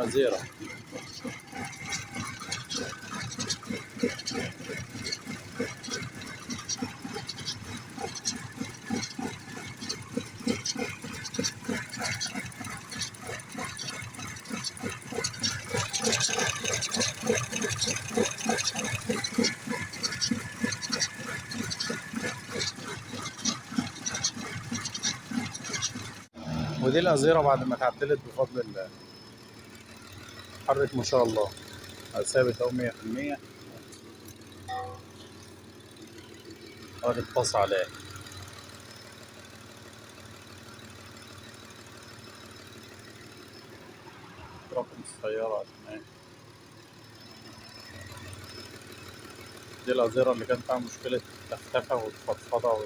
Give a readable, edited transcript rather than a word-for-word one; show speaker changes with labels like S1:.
S1: أزيرة. ودي الأزيرة بعد ما اتعدلت بفضل الله. حرك ما شاء الله، ثابت أهو 100%. وادي الطاس عليه. رقم السيارة عشان دي الأزيرة اللي كان فيها مشكلة تفتفة وتفضفضة